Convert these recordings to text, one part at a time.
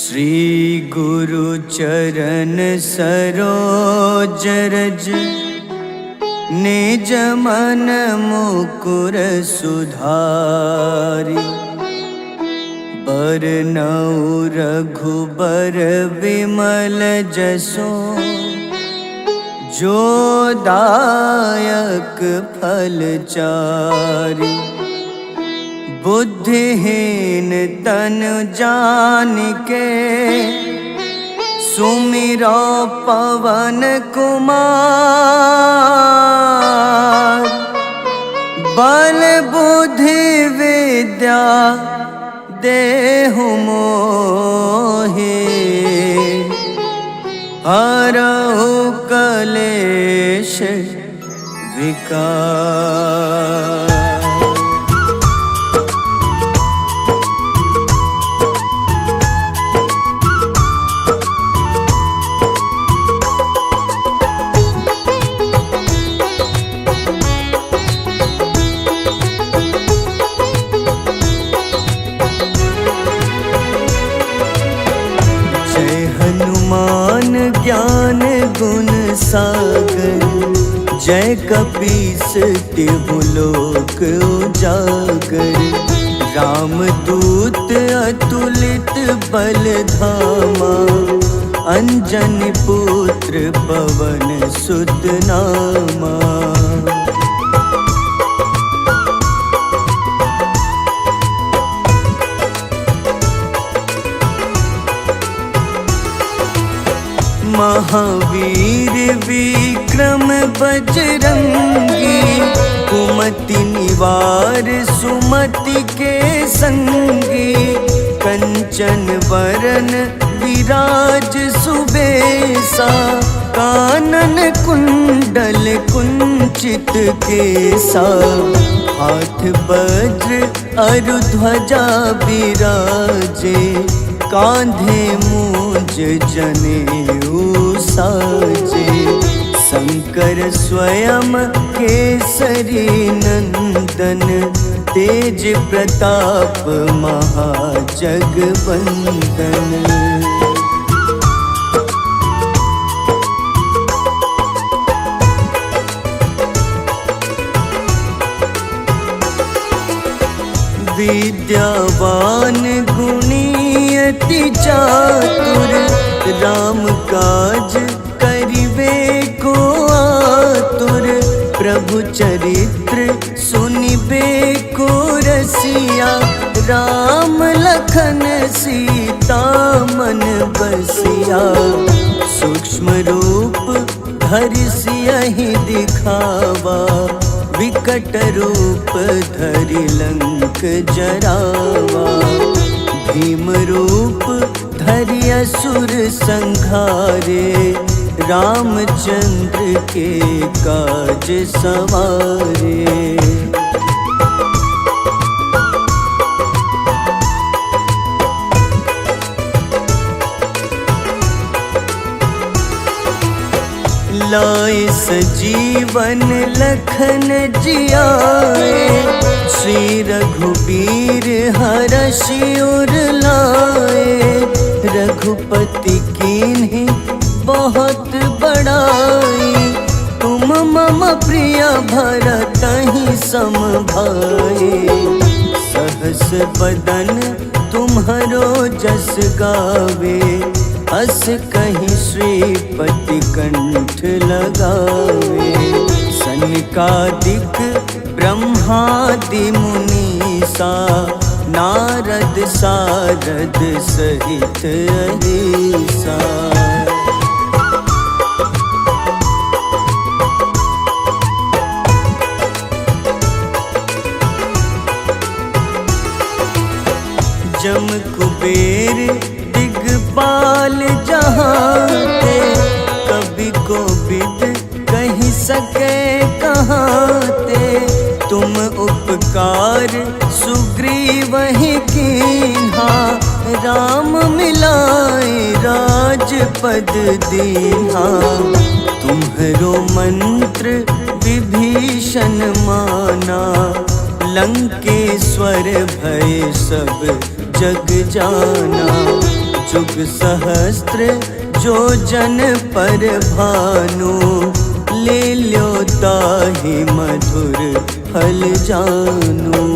श्री गुरु चरण सरोज रज निज मन मुकुर सुधारि। बरनउँ रघुबर विमल जसो जो दायक फल चारि। बुद्धिहीन तनु जानिके सुमिरो पवन कुमार। बल बुद्धि विद्या देहु मोहि हरहु कलेश विकार। हनुमान ज्ञान गुण सागर जय कपीस तिहु लोक उजागर। रामदूत अतुलित बल धामा अंजनी पुत्र पवन सुत नामा। महावीर विक्रम बजरंगी कुमति निवार सुमति के संगी। कंचन वरन विराज सुबेसा कानन कुंडल कुंचित केसा। हाथ वज्र अरु ध्वजा बिराजे कांधे मूंज जनेऊ साजे। शंकर स्वयं केसरी नंदन तेज प्रताप महाजगवंदन। विद्यावान गुणी अति चातुर राम काज करिबे को आतुर। प्रभु चरित्र सुनिबे को रसिया राम लखन सीता मन बसिया। सूक्ष्म रूप धरि सियहि दिखावा विकट रूप धरि लंक जरावा। भीम रूप धरि असुर संहारे रामचंद्र के काज सवारे। लाए सजीवन लखन जियाए श्री रघुबीर हरषि उर लाए। रघुपति कीन्ही बहुत बड़ाई तुम मम प्रिय भरतहि सम भाई। सहस बदन तुम्हरो जस गावे अस कहीं श्रीपति कंठ लगावे। सनकादिक ब्रह्मादि मुनीसा नारद सारद सहित अहिसा। जम कुबेर दिगपाल जहाते कवि को विद कही सके कहाते। तुम उपकार सुग्रीवहि कीन्हा राम मिलाए राजपद दीन्हा। तुम्हरो मंत्र विभीषण माना लंकेश्वर भय सब जग जाना। जुग सहस्त्र जो जन पर भानु, ले ल्यो ताहि मधुर फल जानू।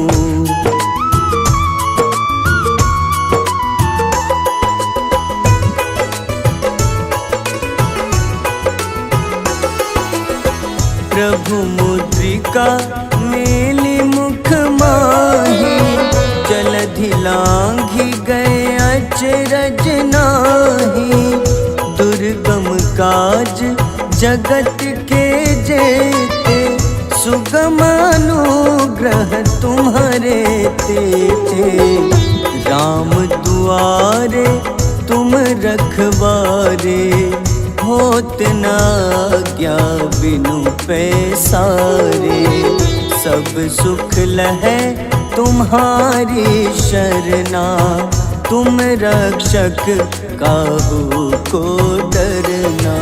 प्रभु मुद्रिका मेली मुख माही, जलधि लांघि गए अचरज नाही। दुर्गम काज जगत के जेते, सुगम अनुग्रह तुम्हारे तेते। राम दुआरे तुम रखवारे, होत न आज्ञा बिनु पैसारे। सब सुख लहै तुम्हारी शरणा, तुम रक्षक काहू को डरना।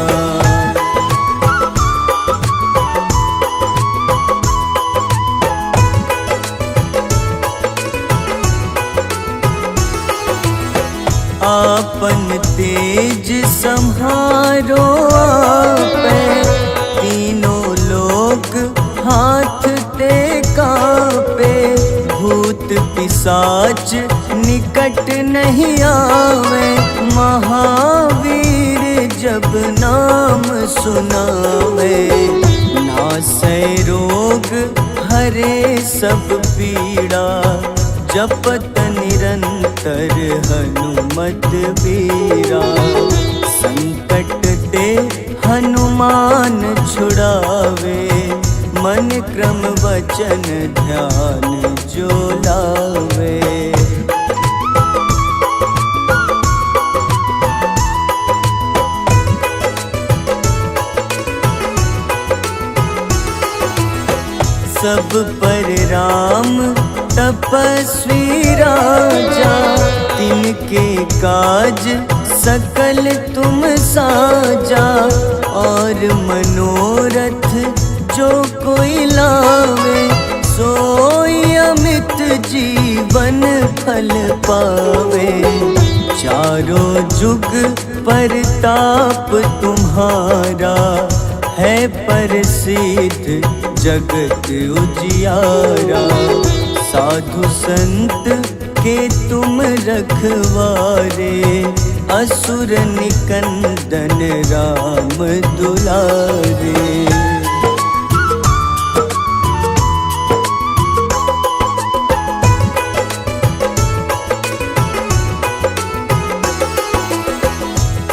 आपन तेज सम्हारो आपै, तीनों लोक हाथ ते कांपे। भूत पिशाच निकट नहीं आवे, महावीर जब नाम सुनावे। नासै रोग हरे सब पीड़ा, जपत निरंतर हनुमत बीरा। संकट ते हनुमान छुड़ावे, मन क्रम वचन ध्यान जो लावे। सब पर राम तपस्वी राजा, तिनके काज सकल तुम साजा। और मनोरथ जो कोई लावे, सोई अमित जीवन फल पावे। चारों जुग परताप तुम्हारा, है प्रसिद्ध जगत उजियारा। साधु संत के तुम रखवारे, असुर निकंदन राम दुलारे।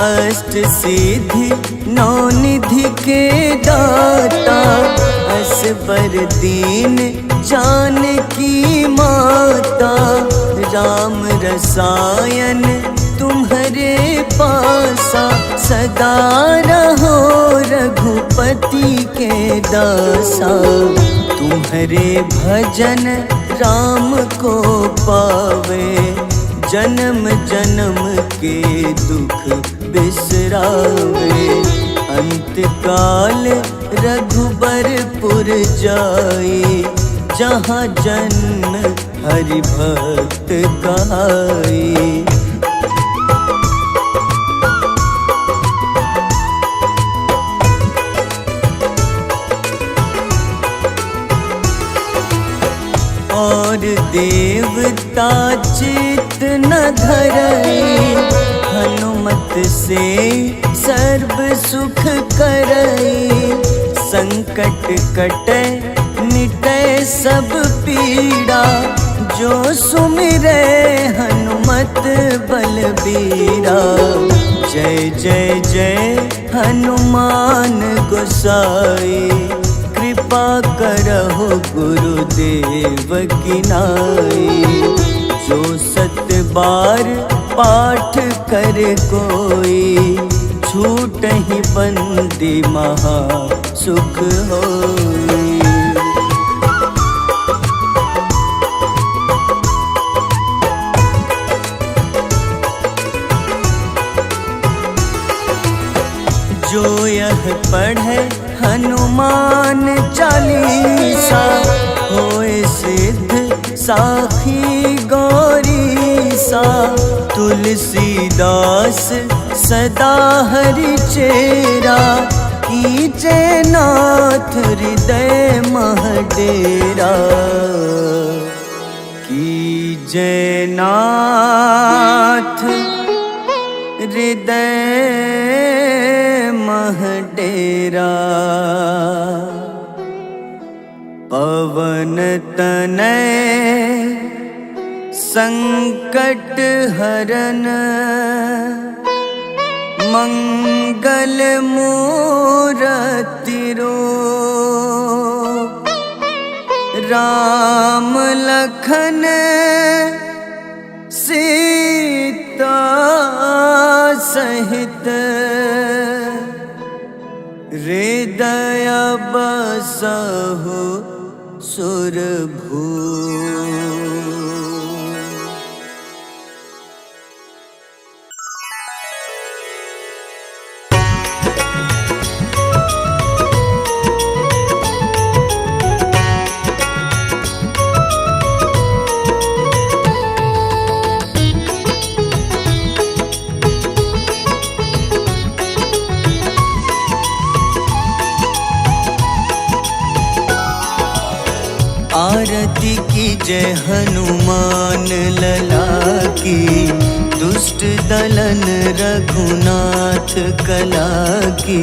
अष्ट सिद्धि नौ निधि के दाता, असबर दीन जानकी माता। राम रसायन तुम्हारे पासा, सदा रहो रघुपति के दासा। तुम्हारे भजन राम को पावे, जन्म जन्म के दुख बिसरावे। अंत काल रघुबरपुर जाई, जहाँ जन्म हरि भक्त कहाई। और देवता चित न धरई, हनुमत से सर्व सुख करई। संकट कटे मिटे सब पीड़ा, जो सुमिरे हनुमत बलबीरा। जय जय जय हनुमान गोसाई, कृपा करहु गुरुदेव की नाई। जो सत बार पाठ कर कोई, छूटहि बंदी महा सुख होई। जो यह पढ़े हनुमान चालीसा, होए सिद्ध साखी गौरीसा। तुलसीदास सदा हरि चेरा, कीजे नाथ हृदय मह डेरा। कीजे नाथ हृदय मह डेरा। पवन तनय संकट हरन, मंगल मूरति रूप। राम लखन सीता सहित, हृदय बसहु सुरभूप। आरती कीजय हनुमान लला की, दुष्ट दलन रघुनाथ कला की।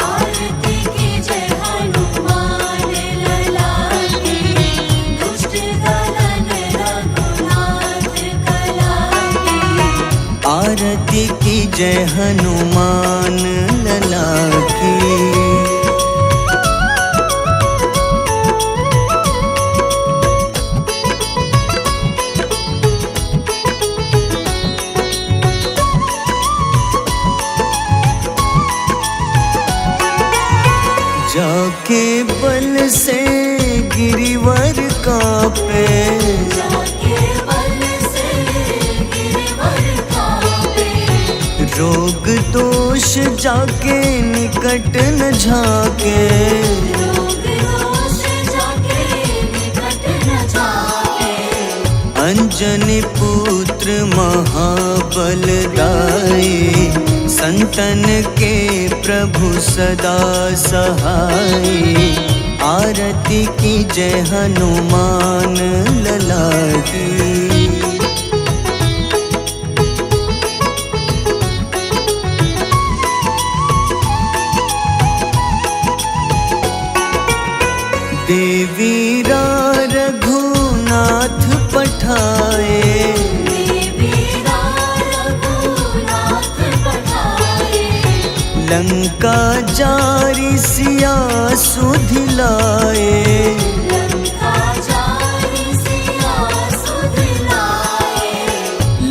आरती कीजय हनुमान लला की, दुष्ट दलन रघुनाथ कला की। आरती कीजय हनुमान लला की। जाके बल से गिरिवर कांपे, जाके बल से गिरिवर कांपे। रोग दोष जाके निकट न झाके। रोग दोष जाके निकट न झाके। अंजनी पुत्र महाबलदाई, संतन के प्रभु सदा सहाय। आरती कीजय हनुमान लला की। देवीरा रघुनाथ पठाए, लंका जारी सिया सुधिलाए।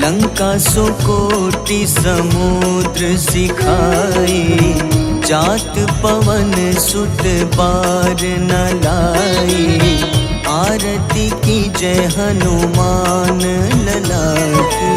लंका सुकोटि समुद्र सिखाए, जात पवन सुत बार न लाए। आरती कीजय हनुमान लला की।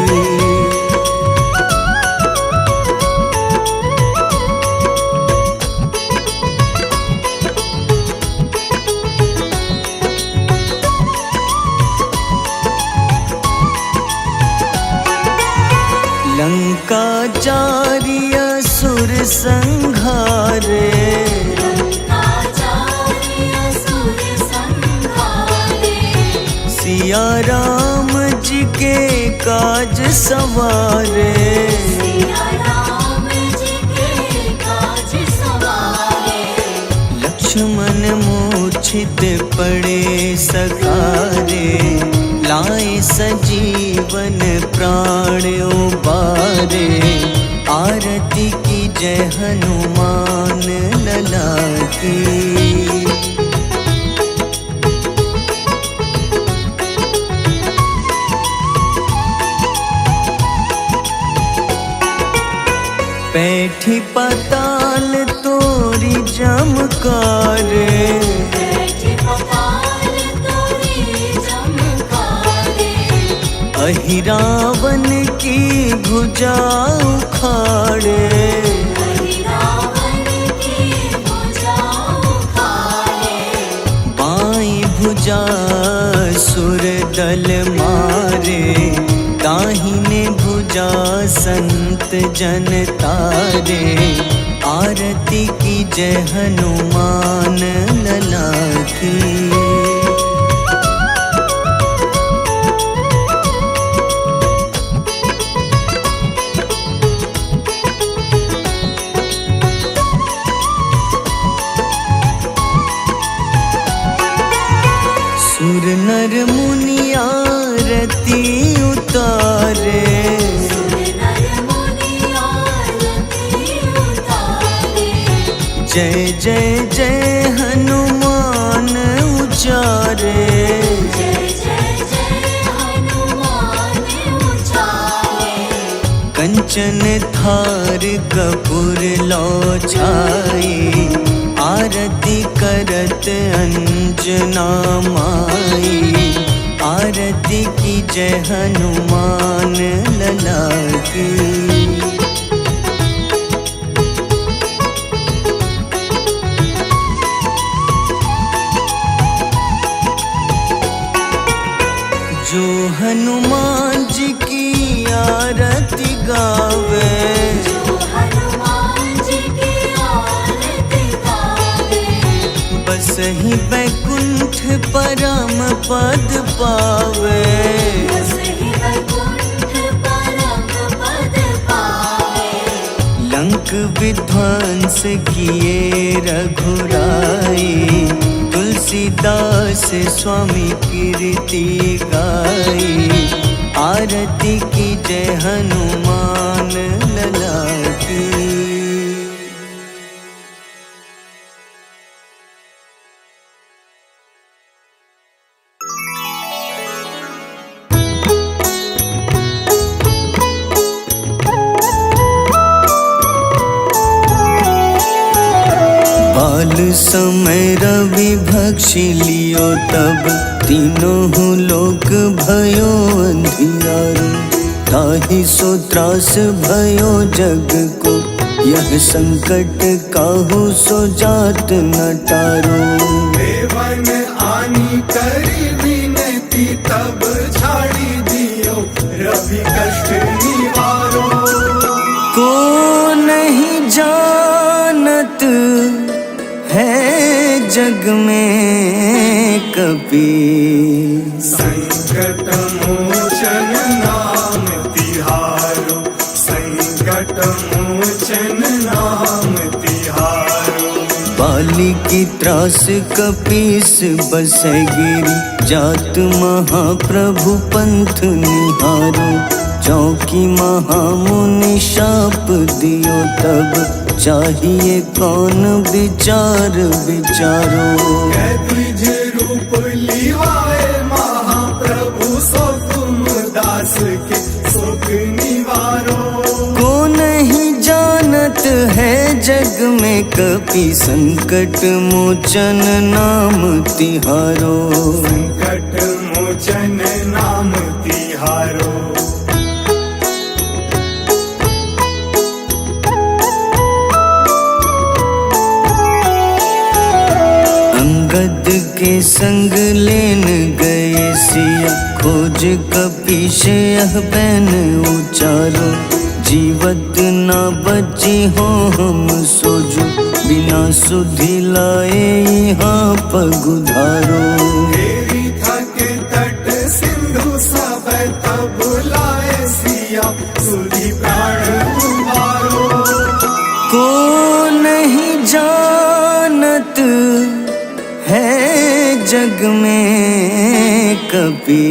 लंका जारी असुर संहारे, सिया राम जी के काज सवारे। लक्ष्मण मूर्छित पड़े सकारे, लाए सजीवन प्राण उबारे। आरती कीजय हनुमान लला की। बैठी पताल तोरी जमकारे, अहिरावन की भुजा उखाड़े। बाईं भुजा सुर दल मारे, दाहिने भुजा पूजा संत जन तारे, आरती की जय हनुमान लला की। सुर नर मुनि आरती उतारे, सुर नर मुनि आरती उतारे। जय जय जय हनुमान उचारे, जय जय जय हनुमान उचारे। कंचन थार कपूर लो छाई, आरती करत अंजना माई। आरती की जय हनुमान लला की। जो हनुमान जी की आरती गावे, जो हनुमान जी की आरती गावे। बस ही बैकुंठ परम पद पावे, बस ही वैकुंठ परम पद पावे। लंक विध्वंस किए रघुराई, तुलसीदास स्वामी कीर्ति गाई। आरती की जय हनुमान लला की। बाल समय रवि भक्षि लियो, तब तीनों लोक भयो अंधियारो। ताहि सो त्रास भयो जग को, यह संकट काहू सो जात न टारो। देवन आनी करी विनती, तब छाड़ी दियो रवि कष्ट निवारो। को नहीं जानत है जग में कपि, संकट मोचन नाम तिहारो। संकट मोचन नाम तिहारो। बाली की त्रास कपीस बसै गिरी, जात महाप्रभु पंथ निहारो। चौकी महामुनि शाप दियो, तब चाहिए कौन विचार विचारो। द्विज रूप लिवाए महाप्रभु, सो तुम दास के शोक निवारो। को नहीं जानत है जग में कपि, संकट मोचन नाम तिहारो। संकट मोचन नाम तिहारो। अंगद के संग लेन गए सिया, खोज कपीश यह बैन उचारो। जीवत ना बची हो हम सोजो, बिना सुधि लाए यहाँ पगुधारो। तेरी थके तट सिंधु सब, तब लाए सिया सुधि प्राण उबारो। को नहीं जानत है जग में कपि,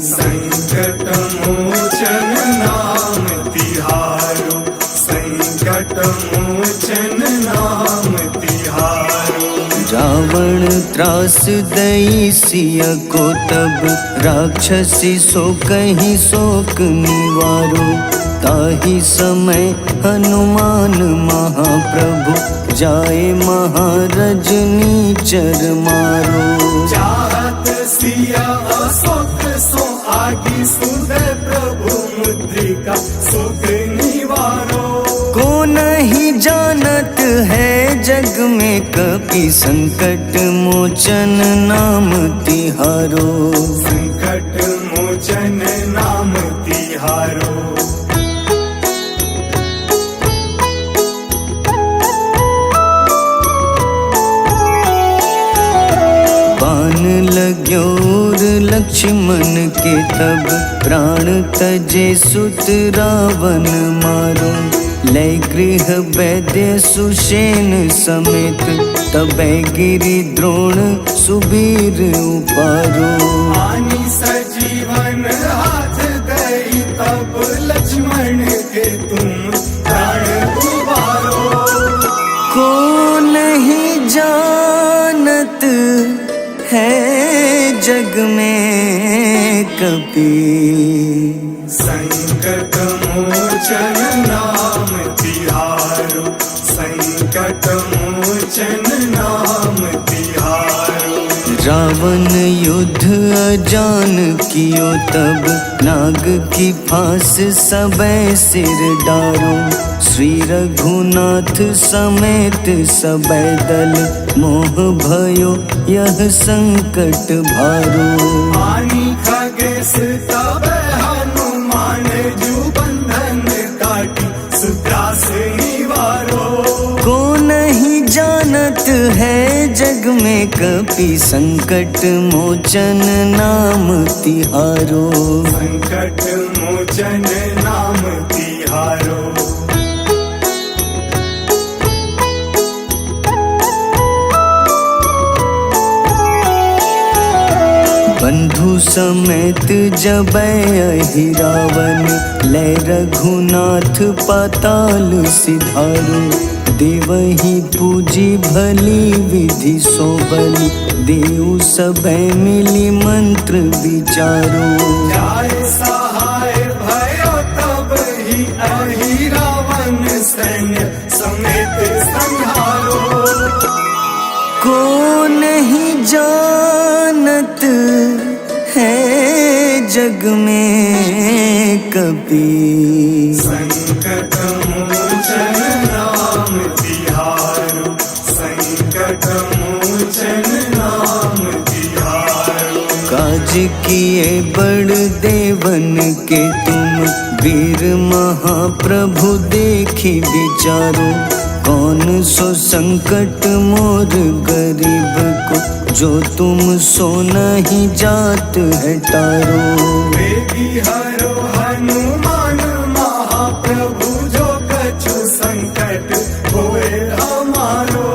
संकट मोचन नाम तिहारो। संकट मोचन नाम तिहारो। रावण त्रास दई सिया को, तब राक्षसी सो कहीं शोक निवारो। ताहि समय हनुमान महाप्रभु, जाए महारजनी चर मारो। चाहत सिया अशोक सो आगी, सुधे प्रभु मुद्रिका शोक निवारो। को नहीं जानत है जग में कपि, संकट मोचन नाम तिहारो। संकट मोचन नाम तिहारो। लक्ष्मण के तब प्राण तजे सुत रावण मारो। लय गृह वैद्य सुषेण समेत तबै गिरि द्रोण सुबीर उपारो। आनी सजीवन हाथ दई तब लक्ष्मण के तुम प्राण उबारो। को नहीं जानत है जग में कपि, संकट मोचन नाम तिहारो। संकट मोचन नाम तिहारो। रावण युद्ध अजान कियो तब नाग की फांस सबे सिर डारो। श्री रघुनाथ समेत सबे दल मोह भयो यह संकट भारो। आनी खगेश तब हनुमान जू बंधन काटी सुत्रास निवारो। को नहीं जानत है जग में कपि, संकट मोचन नाम तिहारो। संकट मोचन नाम तिहारो। बंधु समेत जबै अहि रावण, लय रघुनाथ पाताल सिधारो। देवहि पूजी भली विधि सो बलि, देव सबे मिली मंत्र विचारो। जाय सहाय भयो तब ही अहि रावण सैन्य समेत संहारो। को नहीं जानत है जग में कपि, संकट मोचन नाम तिहारो। संकट मोचन नाम तिहारो। काज किए बड़ देवन के तुम, वीर महाप्रभु देखी विचारो। कौन सो संकट मोर गरीब को, जो तुम सो नहीं जात है टारो। बेगी हरो हनुमान महाप्रभु, जो कछु संकट होए हमारो।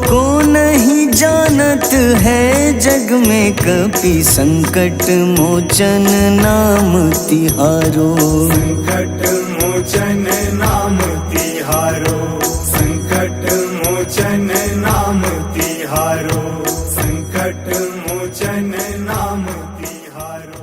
को नहीं जानत है जग में कपि, संकट मोचन नाम तिहारो। संकट मोचन नाम तिहारो। संकट मोचन नाम तिहारो। संकट मोचन नाम तिहारो।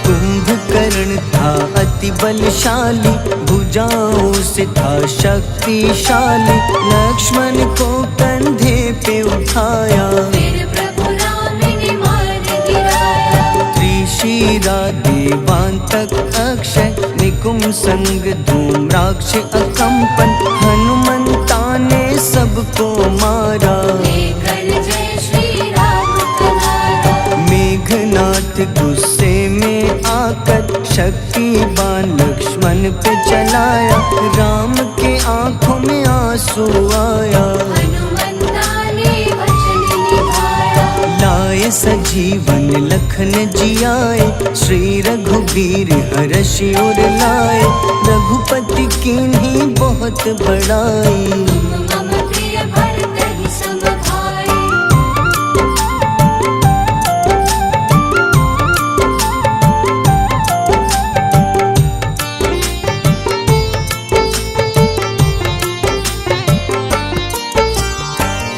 कुंभकर्ण था अति बलशाली, भुजाओं से था शक्तिशाली। लक्ष्मण को कंधे पे उठाया, फिर प्रभु राम ने मार गिराया। त्रिशिरा देवांतक अक्षय, निकुम संग धूम्राक्ष अकंपन। हनुमंता ने सबको मारा, लेकर जय श्री राम कनारा। मेघनाथ गुस्से में आकर शक्तिबान लक्ष्मण पे चलाया। राम के आंखों में आंसू आया, हनुमंता ने वचन निभाया। लाए सजीवन लखन जियाए, श्री रघुबीर हर्षि उर लाए। रघुपति कीन्ही बहुत बड़ाई, तुम मम प्रिय भरत ही सम भाई।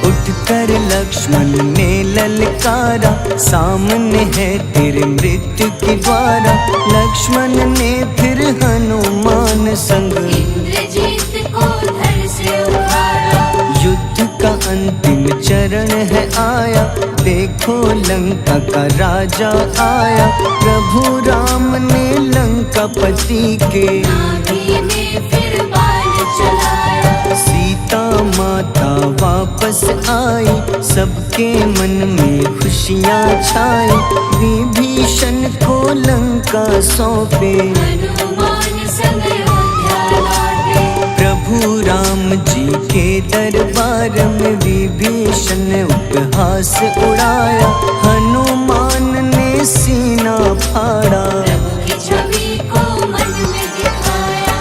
उठकर लक्ष्मण ने ललकारा, सामने है तेरे मृत्यु की द्वारा। लक्ष्मण ने फिर हनुमान संग, इंद्रजीत को धर से उखाड़ा। युद्ध का अंतिम चरण है आया। देखो लंका का राजा आया, प्रभु राम ने लंकापति के नाभि में फिर बाण चलाया। सीता माता वापस आई, सबके मन में खुशियाँ छाई। विभीषण को लंका सौंपे, हनुमान संग अयोध्या लौटे। प्रभु राम जी के दरबार में विभीषण उपहास उड़ाया। हनुमान ने सीना फाड़ा, प्रभु की छवि को मन में दिखाया।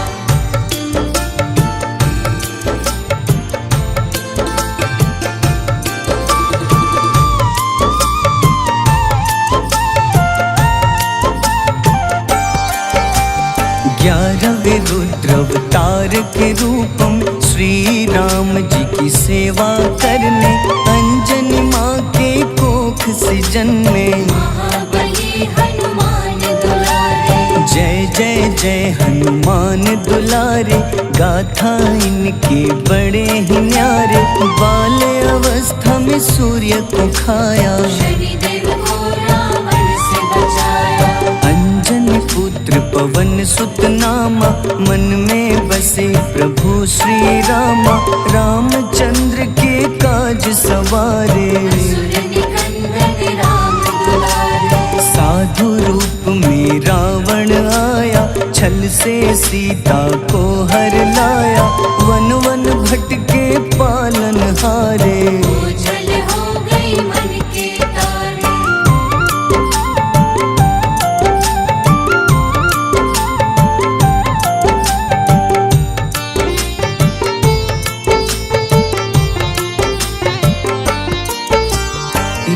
ग्यारहवें रुद्र अवतार के रूपम श्री राम जी की सेवा करने अंजनी माँ के कोख से जन्मे। महाबली हनुमान दुलारे, जय जय जय हनुमान दुलारे, गाथा इनके बड़े ही न्यारे। बाल अवस्था में सूर्य को खाया, शनिदेव को रावण से बचाया। अंजनी पुत्र पवन सुत नामा, मन में बसे प्रभु श्री रामा। रामचंद्र के काज सवारे, असुर निकंदन राम दुलारे। साधु रूप में रावण आया, छल से सीता को हर लाया। वन वन भटके पालन हारे, ओझल हो गई मन के तारे।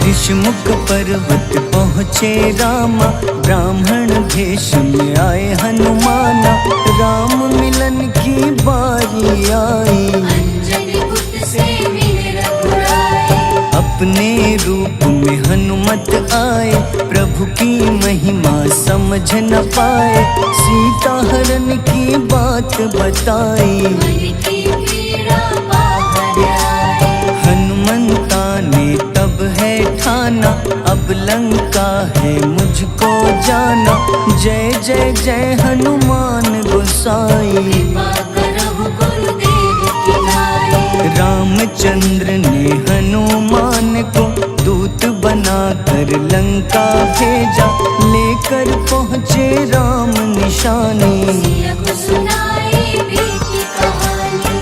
ऋषमुख पर्वत पहुँचे रामा, ब्राह्मण भेष में आए हनुमाना। राम मिलन की बारी आई, अंजनी पुत्र से मिले रघुराई। अपने रूप में हनुमत आए, प्रभु की महिमा समझ न पाए। सीता हरण की बात बताई, मन की पीड़ा बाहर आए। हनुमंता ने तब है ठाना, अब लंका है मुझको जाना। जय जय जय हनुमान गोसाई, कृपा करहु गुरुदेव की नाई। रामचंद्र ने हनुमान को दूत बनाकर लंका भेजा। लेकर पहुँचे राम निशानी, सिया को सुनाई बीती कहानी।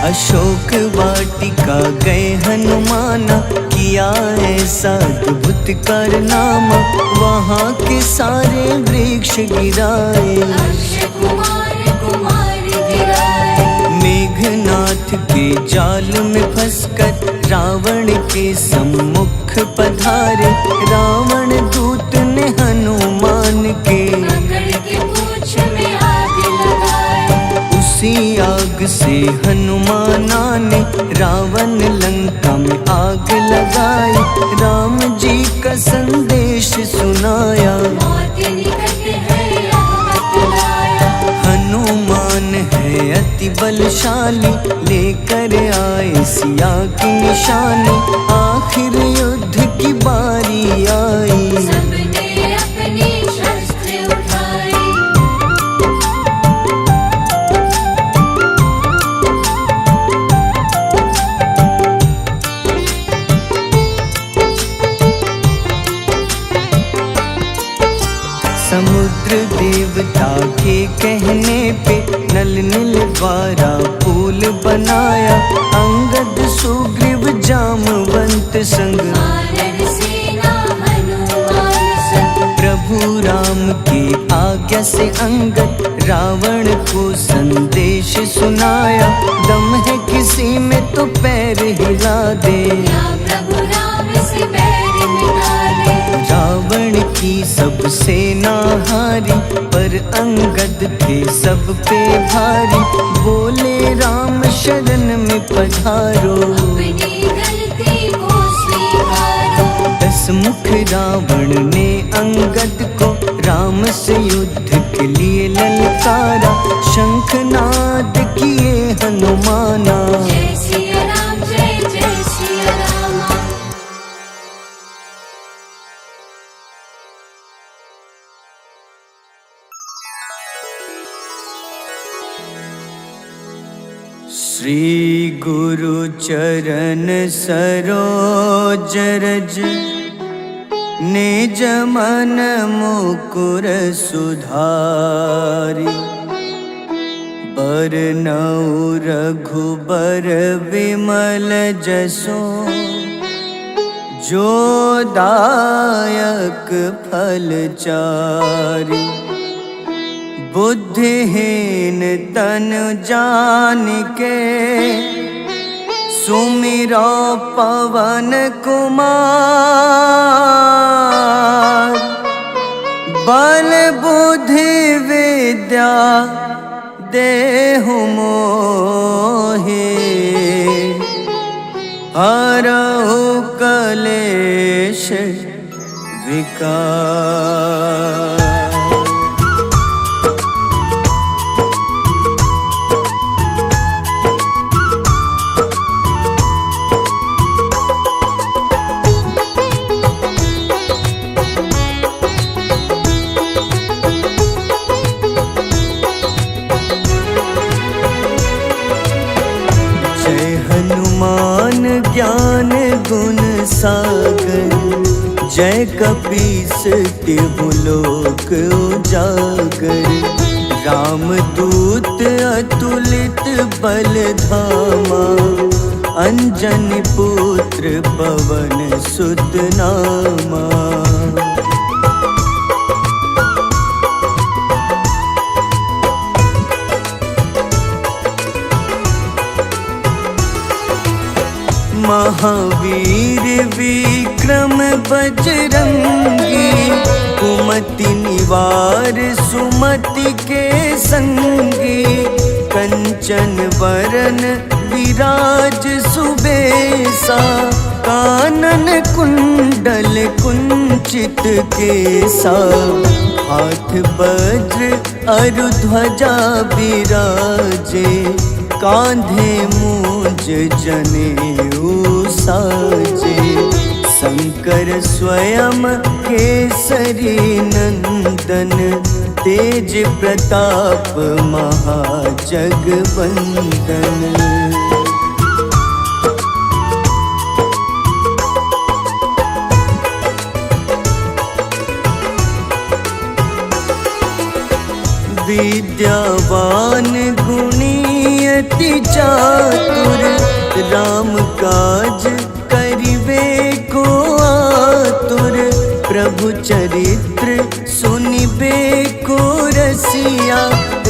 अशोक वाटिका गए हनुमाना, किया ऐसा अद्भुत कारनामा। वहाँ के सारे वृक्ष गिराए, अक्षय कुमार कुमार गिराए। मेघनाथ के जाल में फंसकर रावण के सम्मुख पधारे। रावण दूत ने हनुमान के पकड़ के पूंछ में आग लगाए। उसी आग से हनुमान ने रावण लंका में आग लगाई। राम जी का संदेश सुनाया, मौत निकट है यह बतलाया। हनुमान है अति बलशाली, लेकर आए सिया की निशानी। आखिर युद्ध की बारी आई, सबने अपनी शस्त्र उठाई। समुद्र देवता के कहने पे नल नील द्वारा पुल बनाया। अंगद सुग्रीव जामवंत संग, वानर सेना हनुमान संग। प्रभु राम की आज्ञा से अंगद रावण को संदेश सुनाया। दम है किसी में तो पैर हिला दे, या प्रभु राम से बैर मिटा दे। रावण की सब सेना हारी, पर अंगद थे सब पे भारी। बोले राम शरण में पधारो, अपनी गलती को स्वीकारो। 10 मुख रावण ने अंगद को राम से युद्ध के लिए ललकारा। शंखनाद किए हनुमाना, जय सिया राम जय श्री गुरु चरण सरोज रज निज मन मुकुर सुधारि बरनउँ रघुबर विमल जसो जो दायक फल चारि बुद्धिहीन तनु जानिके सुमिरो पवन कुमार बल बुद्धि विद्या देहु मोहि हरहु कलेश विकार। हनुमान ज्ञान गुण सागर जय कपीस तिहु लोक उजागर रामदूत अतुलित बल धामा अंजनी पुत्र पवन सुत नामा। महावीर विक्रम बजरंगी कुमति निवार सुमति के संगी कंचन वरन विराज सुबेसा कानन कुंडल कुंचित केसा हाथ वज्र अरु ध्वजा विराजे कांधे मूंज जनेऊ साजे शंकर स्वयं केसरी नंदन तेज प्रताप महाजगवंदन। विद्यावान गुणी अति चातुर राम काज करिबे को आतुर प्रभु चरित्र सुनिबे को रसिया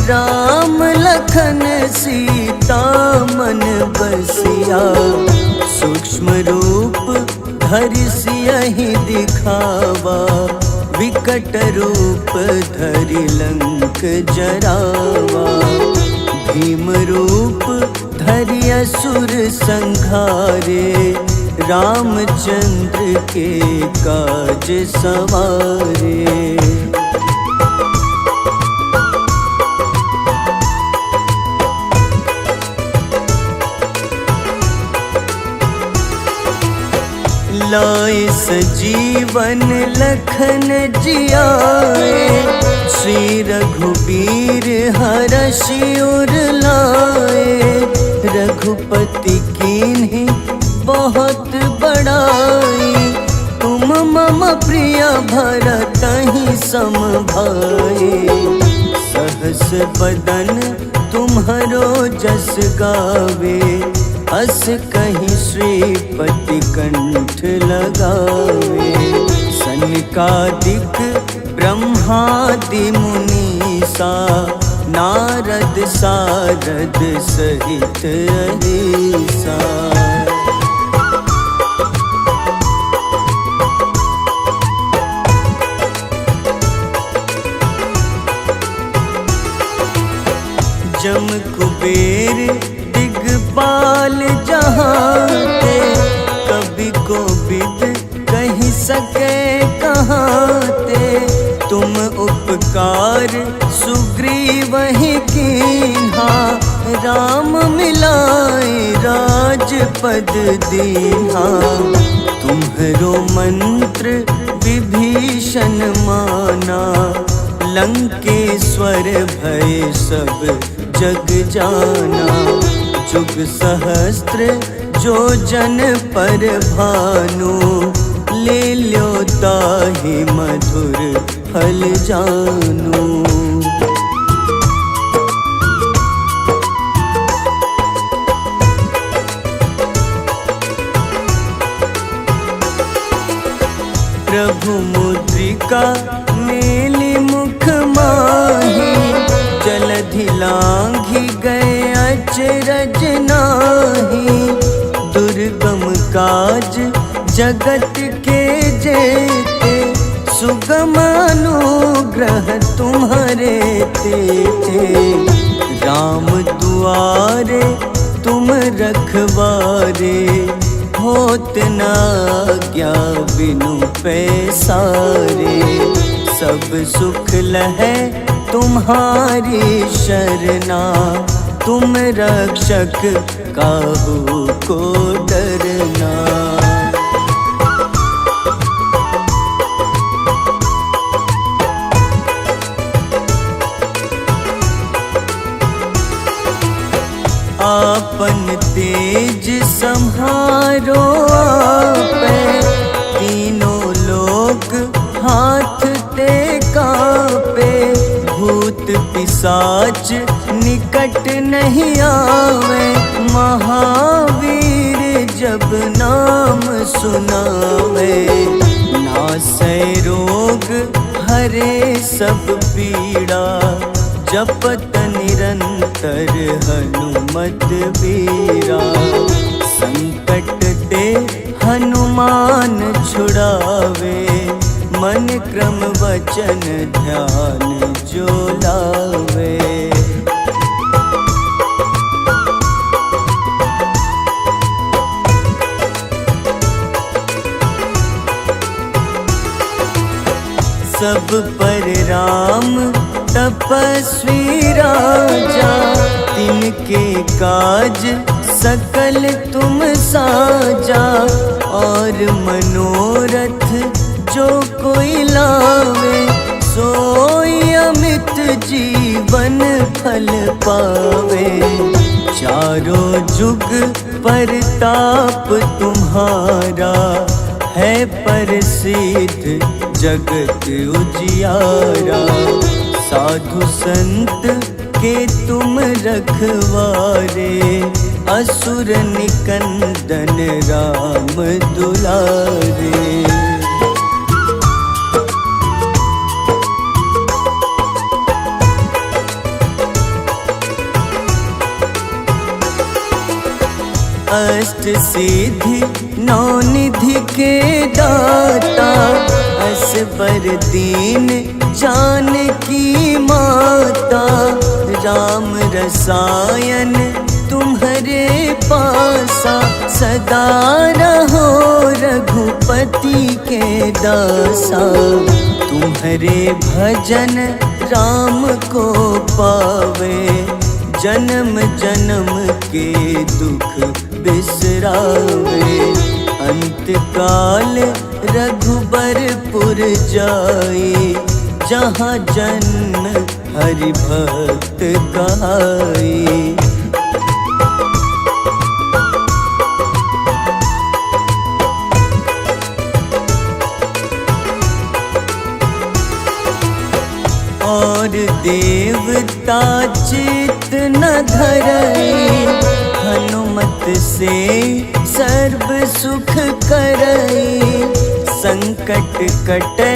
राम लखन सीता मन बसिया सूक्ष्म रूप धरि सियहि दिखावा विकट रूप धरि लंक जरावा भीम रूप धरि असुर संहारे रामचंद्र के काज सवारे। लाए सजीवन लखन जियाए श्री रघुबीर हरषि उर लाए रघुपति कीन्ही बहुत बड़ाई तुम मम प्रिय भरतहि सम भाई सहस बदन तुम्हरो जस गावे अस कहीं श्रीपति कंठ लगावे सनकादिक ब्रह्मादि मुनीसा नारद सारद सहित अहिसा। जम कुबेर दिगपाल जहाँते कभी को विद कहीं सके कहाँते तुम उपकार सुग्रीव ही कीन्हा राम मिलाए राजपद दीन्हा तुम्हरो मंत्र विभीषण माना लंकेश्वर भय सब जग जाना जुग सहस्त्र जो जन पर भानु, ले ल्यो ताहि मधुर फल जानू। प्रभु मुद्रिका मेली मुख माही, जलधि लांघि गए अचरज नाही। दुर्गम काज जगत के जेते, सुगम अनुग्रह तुम्हारे तेते। राम दुआरे तुम रखवारे, होत न आज्ञा बिनु पैसारे। सब सुख लहै तुम्हारी शरणा, तुम रक्षक काहू को डरना। आपन तेज सम्हारो आपै, तीनों लोक हाथ ते कापे। भूत पिशाच निकट नहीं आवे, महावीर जब नाम सुनावे। नासै रोग हरे सब पीड़ा, जपत निरंतर हनुमत बीरा। संकट ते हनुमान छुड़ावे, मन क्रम वचन ध्यान जो लावे। सब पर राम तपस्वी राजा, तिनके काज सकल तुम साजा। और मनोरथ जो कोई लावे, सोई अमित जीवन फल पावे। चारों जुग परताप तुम्हारा, है प्रसिद्ध जगत उजियारा। साधु संत के तुम रखवारे, असुर निकंदन राम दुलारे। अष्ट सिद्धि नौ निधि के दाता, असबर दीन जानकी माता। राम रसायन तुम्हारे पासा, सदा रहो रघुपति के दासा। तुम्हारे भजन राम को पावे, जन्म जन्म के दुख बिसरावे। अंत काल रघुबरपुर जाई, जहाँ जन्म हरि भक्त कहाई। और देवता चित न धरई, हनुमत से सर्व सुख करई। संकट कटै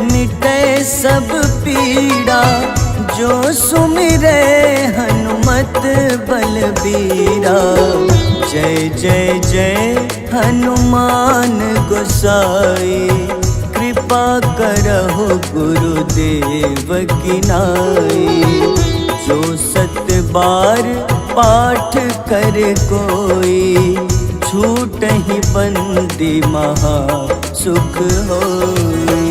मिटै सब पीड़ा, जो सुमिरै हनुमत बलबीरा। जय जय जय हनुमान गोसाई, कृपा करहु गुरुदेव की नाई। जो सत बार पाठ कर कोई, छूटहि बंदी महा सुख होई।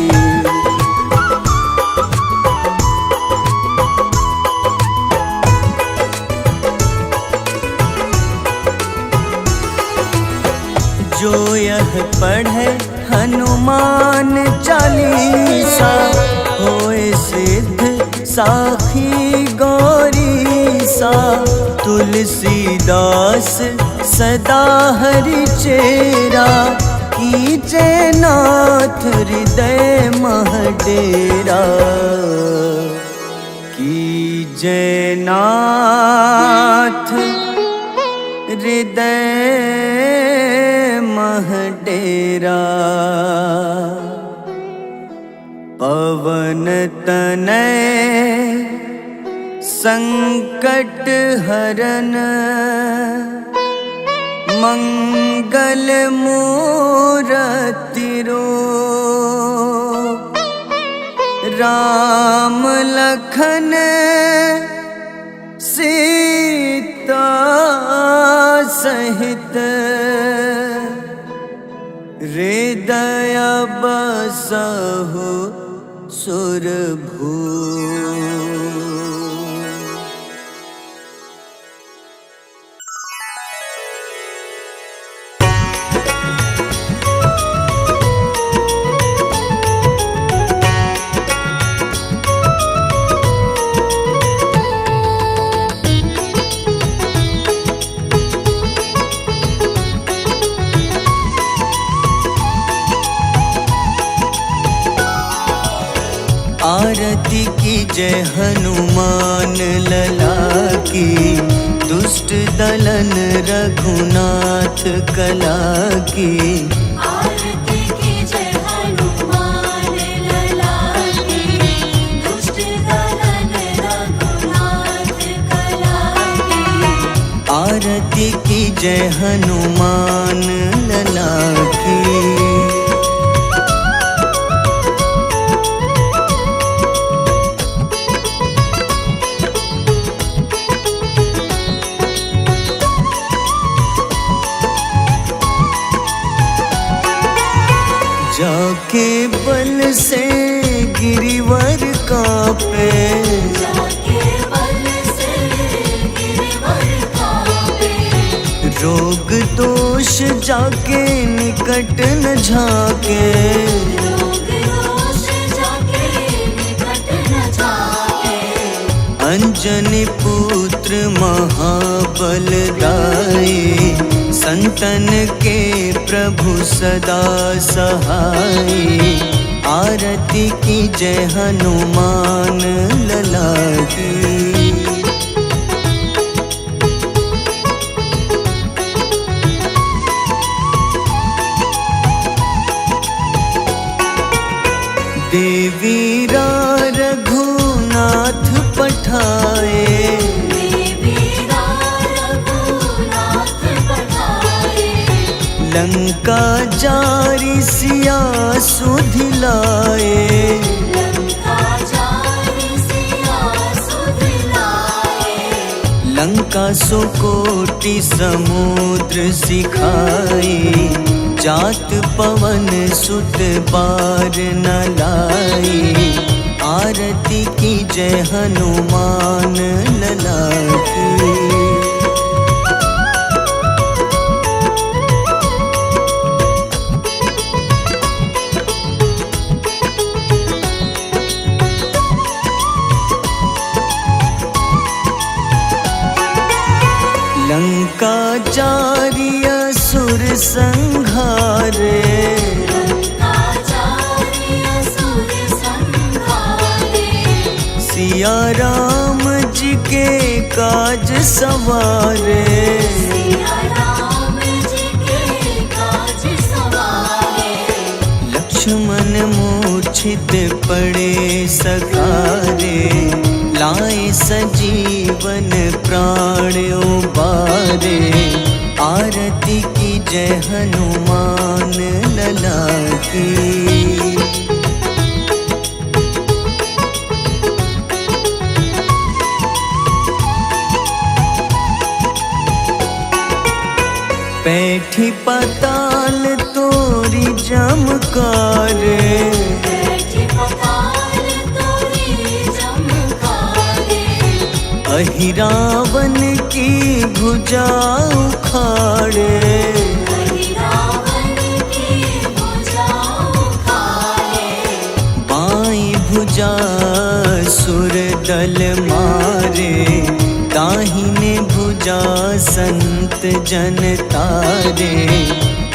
जो यह पढ़े हनुमान चालीसा, होए सिद्ध साखी गौरीसा। तुलसीदास सदा हरि चेरा, कीजे नाथ हृदय मह डेरा। कीजे नाथ हृदय मह डेरा। पवन तनय संकट हरन, मंगल मूरति रूप। राम लखन सीता सहित, हृदय बसहु सुरभूप। आरती की जय हनुमान लला की, दुष्ट दलन रघुनाथ कला की। आरती की जय हनुमान लला की, दुष्ट दलन रघुनाथ कला की। आरती की जय हनुमान लला की। जाके बल से गिरिवर कांपे, जाके बल से गिरवर कांपे। रोग दोष जाके निकट न झाके। रोग दोष जाके निकट न जाके। अंजनी पुत्र महाबल दाई, संतन के प्रभु सदा सहाय। आरती की जय हनुमान लला की। देवी रघुनाथ पठाए, लंका जारी सिया सुधिलाए। लंका सुकोटि समुद्र सिखाए, जात पवन सुत बार न लाए। आरती की जय हनुमान लला की। लंका जारी असुर संहारे, सिया राम जी के काज सवारे। लक्ष्मण मूर्छित पड़े सकारे, लाए सजीवन प्राण उबारे। आरती की जय हनुमान लला की। बैठी पाताल तोरी जमकारे, अहि रावण की भुजा उखाड़े। बाईं भुजा सुर दल मारे, दाहिने भुजा पूजा संत जन तारे,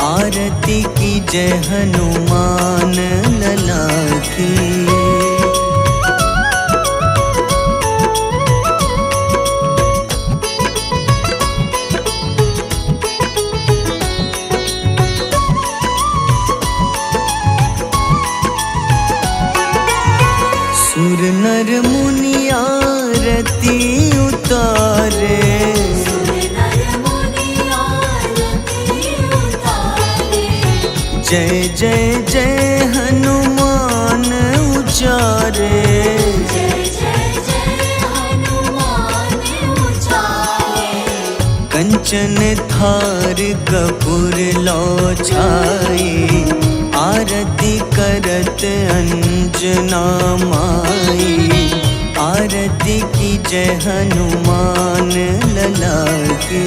आरती की जय हनुमान लला की। सुर नर मुनि आरती उतारे, जय जय जय हनुमान उचारे। कंचन थार कपूर लो छाई, आरती करत अंजना माई। आरती की जय हनुमान लला की।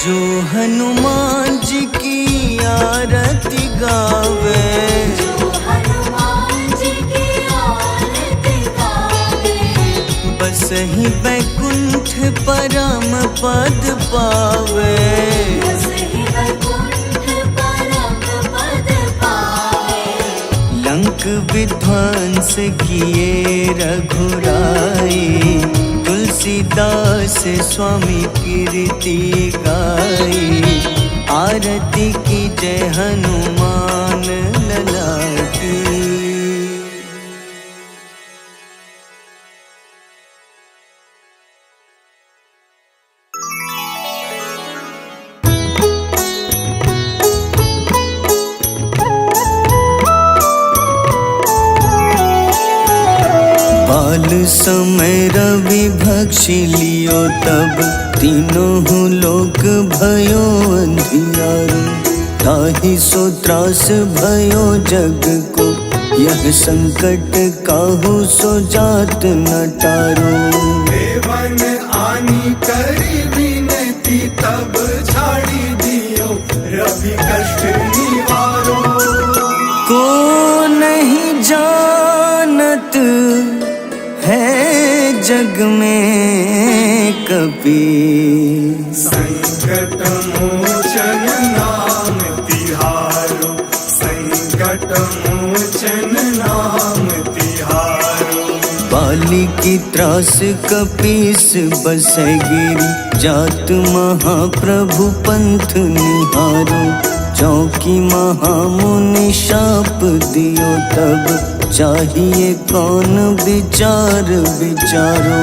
जो हनुमान जी की आरती गावे, बस ही बैकुंठ परम पद पावे। लंक विध्वंस किए रघुराई, तुलसीदास स्वामी कीर्ति गाई। आरती की जय हनुमान लला की। बाल समय रवि भक्षी लियो, तब तीनों लोक भयो अंधियारो। ताहि सो त्रास भयो जग को, यह संकट काहू सो जात न टारो। देवन आनी करी विनती, तब झाड़ी दियो रवि कष्ट निवारो। को नहीं जानत है जग में कपि, संकट मोचन नाम तिहारो। संकट मोचन नाम तिहारो। बाली की त्रास कपीस बसै गिरी, जात महाप्रभु पंथ निहारो। चौकी महामुनि शाप दियो, तब चाहिए कौन विचार विचारो।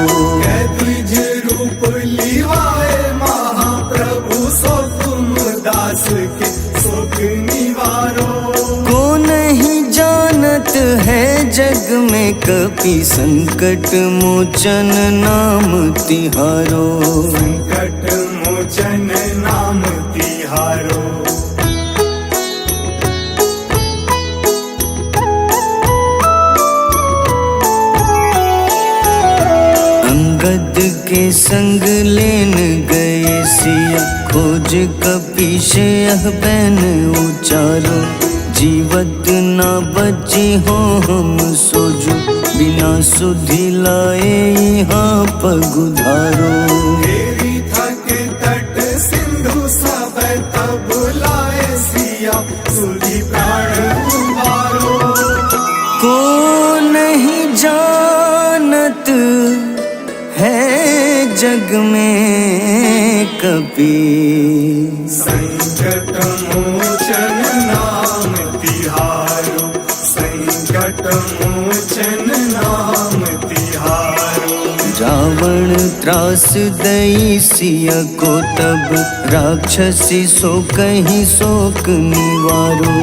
द्विज रूप लिवाए महाप्रभु, सो तुम दास के शोक निवारो। को नहीं जानत है जग में कपि, संकट मोचन नाम तिहारो। संकट मोचन नाम तिहारो। अंगद के संग लेन गए सिया, खोज कपीश यह बैन उचारो। जीवत न बची हो हम सोजो, बिना सुधि लाए यहाँ पगुधारो। तेरी थक तट सिंधु सब तब लाए सिया, सुधि प्राण उबारो। को नहीं जानत है जग में कपि, संकट मोचन नाम तिहारो। संकट मोचन नाम तिहारो। रावण त्रास दई सिया को, तब राक्षसी सो कहीं शोक निवारो।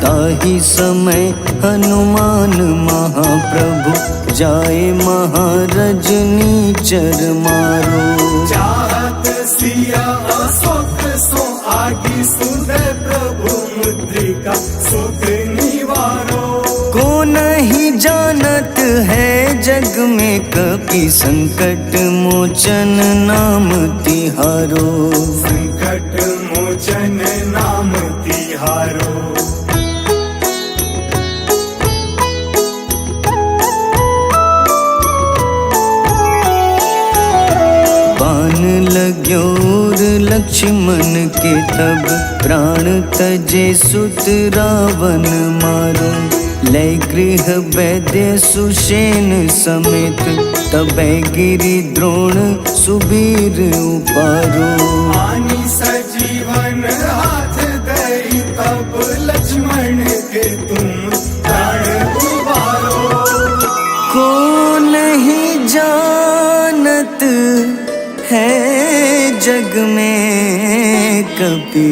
ताहि समय हनुमान महाप्रभु, जाए महारजनी चर मारो। चाहत सिया अशोक सो आगी, सुदय प्रभु मुद्रिका शोक निवारो। को नहीं जानत है जग में कपि, संकट मोचन नाम तिहारो। संकट मोचन नाम तिहारो। लग्योर लक्ष्मण के तब प्राण तजे सुत रावण मारो। लय गृह वैद्य सुषेण समेत तबै गिरि द्रोण सुबीर उपारो। आनी सजीवन हाथ दई तब लक्ष्मण के तुम प्राण उबारो। को नहीं जानत है जग में कपि,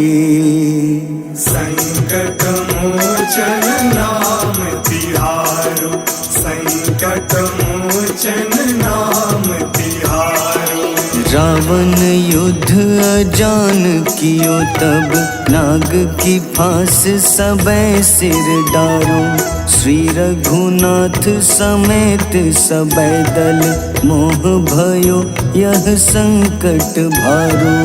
संकट मोचन नाम तिहारो। संकट मोचन नाम तिहारो। रावण युद्ध अजान कियो तब नाग की फांस सबै सिर डारो। श्री रघुनाथ समेत सबै दल मोह भयो यह संकट भारो।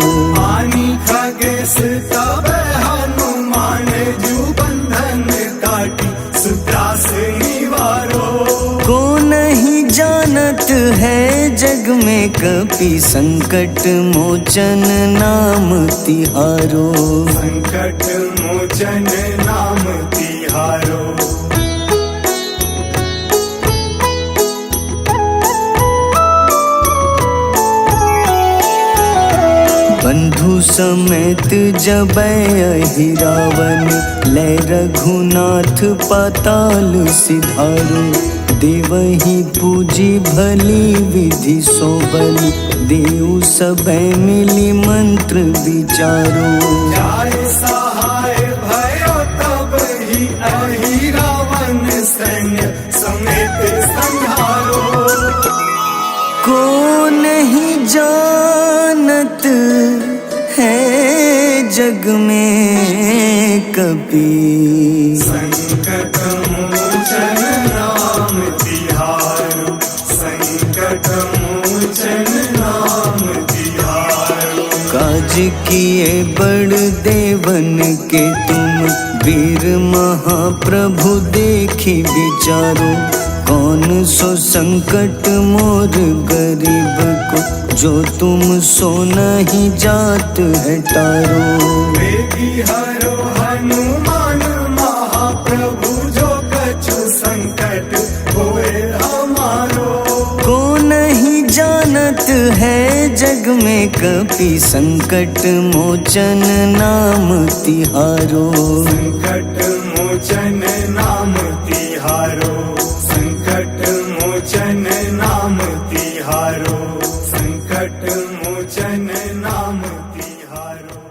आनी खगेश तब हनुमान जू बंधन काटी सुत्रास निवारो। को नहीं जानत है जग में कपि, संकट मोचन नाम तिहारो। संकट मोचन नाम तिहारो। बंधु समेत जबै अहि रावण, लय रघुनाथ पाताल सिधारो। देवहि पूजी भली विधि सो बलि, देव सबै मिली मंत्र विचारो। जाय सहाय भयो तब ही अहि रावण सैन्य समेत संहारो। को नहीं जानत है जग में कपि, संकट मोचन नाम तिहारो। संकट मोचन नाम तिहारो। काज किए बड़ देवन के तुम, वीर महाप्रभु देखी विचारो। कौन सो संकट मोर गरीब को, जो तुम सो नहीं जात है टारो। वेगी हरो हनुमान महाप्रभु, जो कछु संकट होए हमारो। को नहीं जानत है जग में कपि, संकट मोचन नाम तिहारो। संकट मोचन नाम तिहारो। संकट मोचन नाम तिहारो। संकट मोचन नाम तिहारो।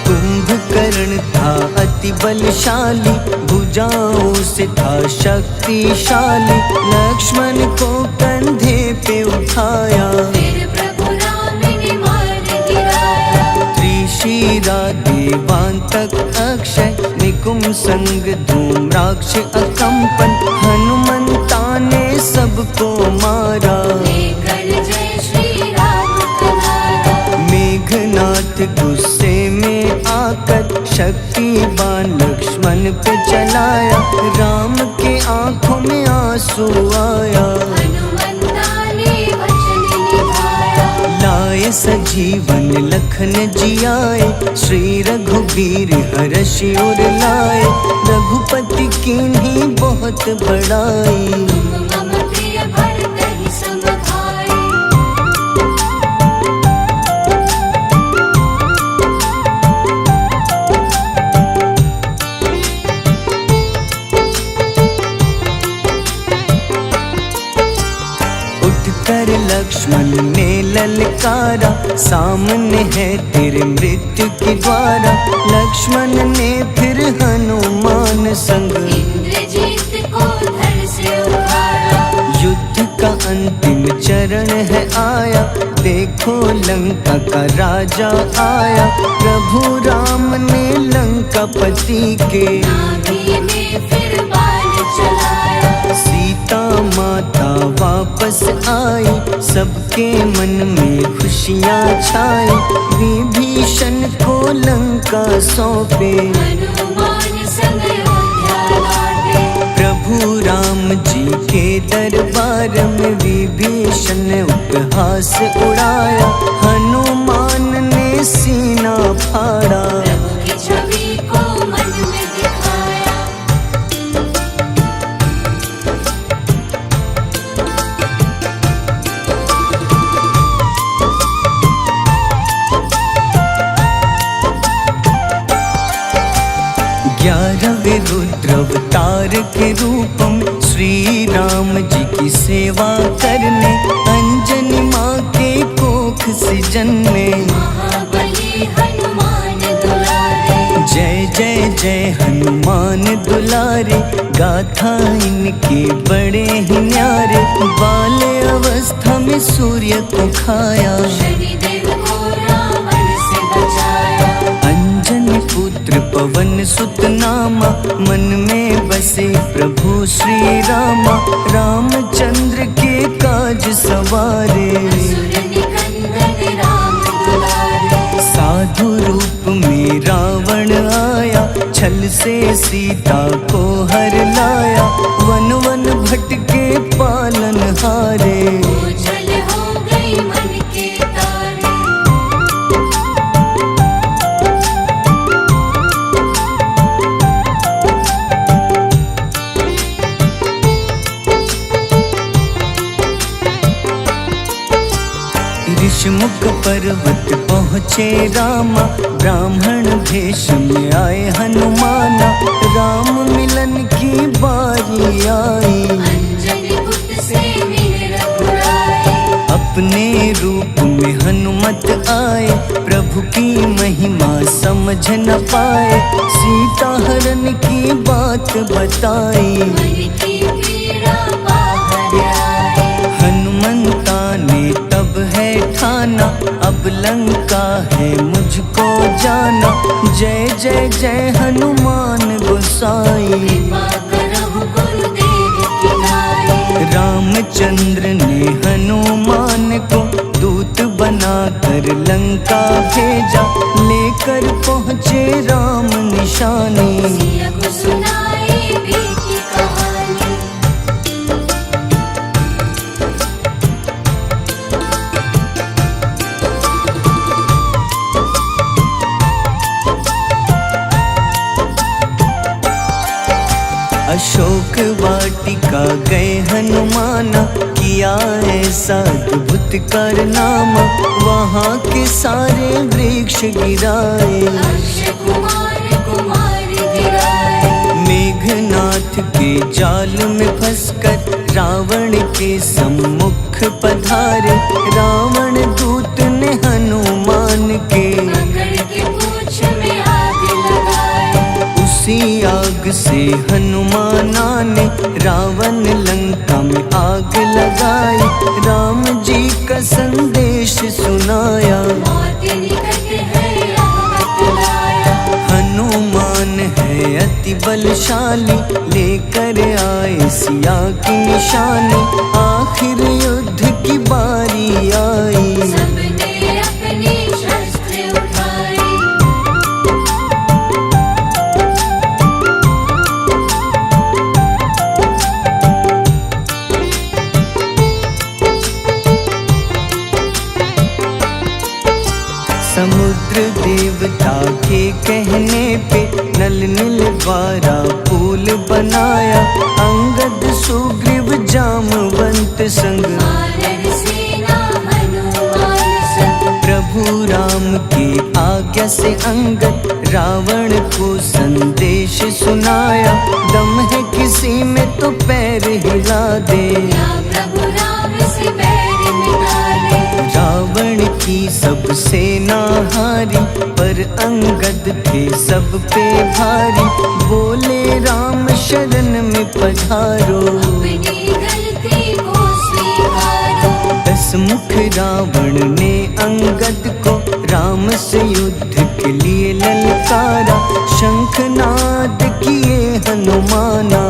कुंभकर्ण था अति बलशाली, भुजाओं से था शक्तिशाली। लक्ष्मण को कंधे पे उठाया, फिर प्रभु राम ने मार गिराया। त्रिशिरा देवांतक अक्षय, निकुम संग धूम्राक्ष अकंपन। हनुमंता ने सबको मारा, लेकर जय श्री राम कनारा। मेघनाथ गुस्से में आकर शक्तिवान लक्ष्मण पे चलाया। राम के आंखों में आंसू आया, हनुमंता ने वचन निभाया। लाए सजीवन लखन जियाए, श्री रघुबीर हर्षि उर लाए। रघुपति कीन्ही बहुत बड़ाई, तुम मम प्रिय भरत ही सम भाई। उठकर लक्ष्मण ने ललकारा, सामने है तेरे मृत्यु की द्वारा। लक्ष्मण ने फिर हनुमान संग, इंद्रजीत को धड़ से उतारा। युद्ध का अंतिम चरण है आया। देखो लंका का राजा आया, प्रभु राम ने लंकापति के नाभि में फिर बाण चलाया। सीता माँ मन में खुशियाँ छाई, विभीषण को लंका सौंपे। हनुमान संग अयोध्या लौटे। प्रभु राम जी के दरबार में विभीषण उपहास उड़ाया, हनुमान ने सीना फाड़ा। प्रभु की छवि को मन में दिखाया। ग्यारहवें रुद्र अवतार के रूप में श्री राम जी की सेवा करने, अंजनी माँ के कोख से जन्मे। महाबली हनुमान दुलारे। जय जय जय हनुमान दुलारे, गाथा इनके बड़े ही न्यारे। बाल्य अवस्था में सूर्य को खाया, शनिदेव को रावण से बचाया। अंजनी पुत्र पवन सुत नामा, मन में बसे प्रभु श्री रामा। रामचंद्र के काज सवारे, असुर निकंदन राम दुलारे। साधु रूप में रावण आया, छल से सीता को हर लाया। वन वन भटके पालन हारे, ओझल हो गई मन के तारे। ऋषिमुख पर्वत पहुँचे रामा, ब्राह्मण भेष में आए हनुमाना। राम मिलन की बारी आई, अंजनी पुत्र से मिल रघुराई। अपने रूप में हनुमत आए, प्रभु की महिमा समझ न पाए। सीता हरण की बात बताई, मन की पीड़ा बाहर आई। हनुमंता ने तब है ठाना, अब लंका है मुझको जाना। जय जय जय हनुमान गोसाई, कृपा करहु गुरुदेव की नाई। रामचंद्र ने हनुमान को दूत बनाकर लंका भेजा, लेकर पहुँचे राम निशानी। सिया को सुनाई बीती कहानी। अशोक वाटिका गए हनुमाना, किया ऐसा अद्भुत कारनामा। वहाँ के सारे वृक्ष गिराए, अक्षय कुमार कुमारी गिराए। मेघनाथ के जाल में फंसकर रावण के सम्मुख पधारे। रावण दूत ने हनुमान के पकड़ के पूंछ में आग लगाए। उसी आग से हनुमाना ने रावण लंका में आग लगाई। राम जी का संदेश सुनाया, मौत निकट है अब बतलाया। हनुमान है अति बलशाली, लेकर आए सिया की निशानी। आखिर युद्ध की बारी आई, सबने अपनी शस्त्र उठाई। समुद्र देवता के कहने पे नल नील द्वारा पुल बनाया। अंगद सुग्रीव जामवंत संग, वानर सेना हनुमान संग। प्रभु राम की आज्ञा से अंगद रावण को संदेश सुनाया। दम है किसी में तो पैर हिला दे, या प्रभु राम से बैर मिटा ले। रावण की सब सेना हारी, पर अंगद थे सब पे भारी। बोले राम शरण में पधारो, अपनी गलती को स्वीकारो। 10 मुख रावण ने अंगद को राम से युद्ध के लिए ललकारा। शंखनाद किए हनुमाना,